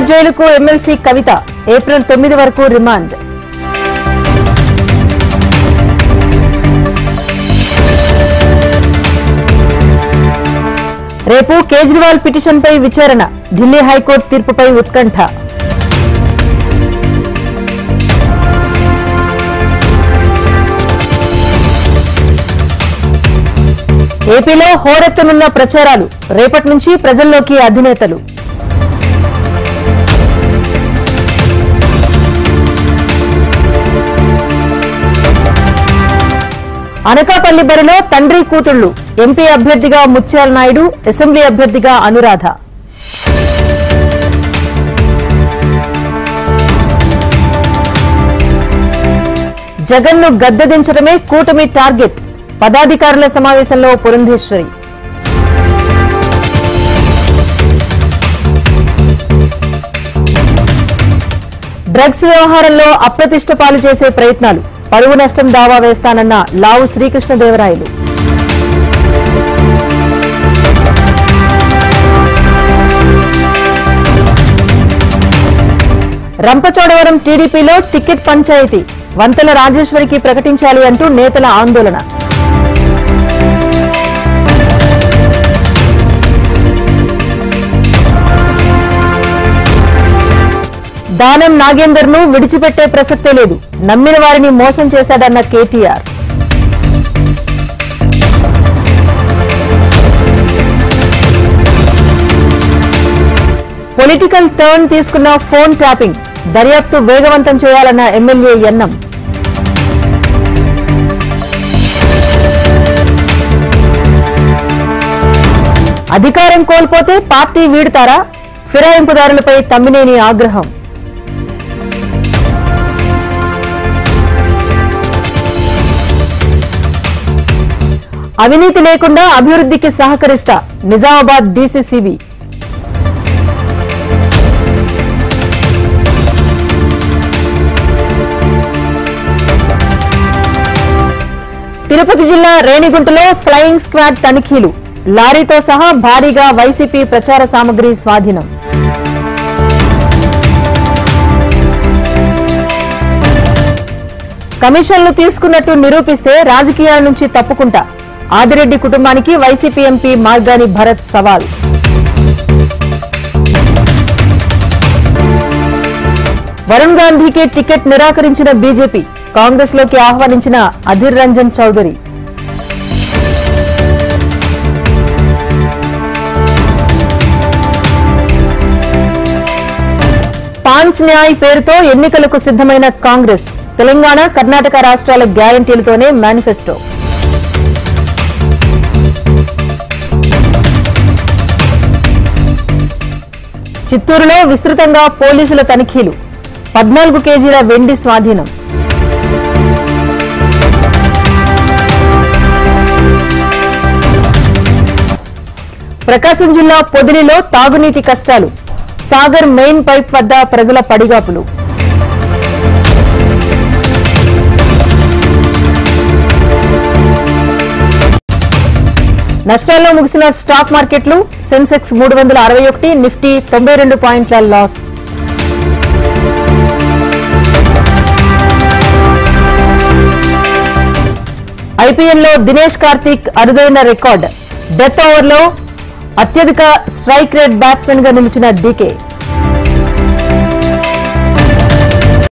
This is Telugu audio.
తిహార్ జైలుకు ఎమ్మెల్సీ కవిత ఏప్రిల్ 9 వరకు రిమాండ్. రేపు కేజ్రీవాల్ పిటిషన్పై విచారణ. ఢిల్లీ హైకోర్టు తీర్పుపై ఉత్కంఠ. ఏపీలో హోరెత్తనున్న ప్రచారాలు. రేపటి నుంచి ప్రజల్లోకి అధినేతలు. అనకాపల్లి బరిలో తండ్రి కూతుళ్లు. ఎంపీ అభ్యర్థిగా ముత్యాల నాయుడు, అసెంబ్లీ అభ్యర్థిగా అనురాధ. జగన్ను గద్దెదించడమే కూటమి టార్గెట్. పదాధికారుల సమావేశంలో పురంధేశ్వరి. డ్రగ్స్ వ్యవహారంలో అప్రతిష్ట పాలు చేసే ప్రయత్నాలు. పరువు నష్టం దావా వేస్తానన్న లావు శ్రీకృష్ణదేవరాయలు. రంపచోడవరం టీడీపీలో టికెట్ పంచాయతీ. వంతెల రాజేశ్వరికి ప్రకటించాలి అంటూ నేతల ఆందోళన. దానం నాగేందర్ ను విడిచిపెట్టే ప్రసక్తే లేదు. నమ్మిన వారిని మోసం చేశాడన్న కేటీఆర్. పొలిటికల్ టర్న్ తీసుకున్న ఫోన్ ట్యాపింగ్. దర్యాప్తు వేగవంతం చేయాలన్న ఎమ్మెల్యే ఎన్నం. అధికారం కోల్పోతే పార్టీ వీడుతారా? ఫిరాయింపుదారులపై తమ్మినేని ఆగ్రహం. అవినీతి లేకుండా అభివృద్ధికి సహకరిస్తా. నిజామాబాద్ డీసీసీబీ. తిరుపతి జిల్లా రేణిగుంటలో ఫ్లయింగ్ స్క్వాడ్ తనిఖీలు. లారీతో సహా భారీగా వైసీపీ ప్రచార సామగ్రి స్వాధీనం. కమిషన్లు తీసుకున్నట్టు నిరూపిస్తే రాజకీయాల నుంచి తప్పుకుంటా. ఆదిరెడ్డి కుటుంబానికి వైసీపీ ఎంపీ మార్గాని భరత్ సవాల్. వరుణ్ గాంధీకి టికెట్ నిరాకరించిన బీజేపీ. కాంగ్రెస్ లోకి ఆహ్వానించిన అధీర్ రంజన్ చౌదరి. పాంచ్ న్యాయ్ పేరుతో ఎన్నికలకు సిద్ధమైన కాంగ్రెస్. తెలంగాణ, కర్ణాటక రాష్ట్రాల గ్యారంటీలతోనే మేనిఫెస్టో. చిత్తూరులో విస్తృతంగా పోలీసుల తనిఖీలు. 14 కేజీల వెండి స్వాధీనం. ప్రకాశం జిల్లా పొదిలిలో తాగునీటి కష్టాలు. సాగర్ మెయిన్ పైప్ వద్ద ప్రజల పడిగాపులు. నష్టాల్లో ముగిసిన స్టాక్ మార్కెట్లు. సెన్సెక్స్ 361, నిఫ్టీ 92 పాయింట్ల లాస్. ఐపీఎల్లో దినేష్ కార్తీక్ అరుదైన రికార్డ్. డెత్ ఓవర్లో అత్యధిక స్ట్రైక్ రేట్ బ్యాట్స్మెన్ గా నిలిచిన డీకే.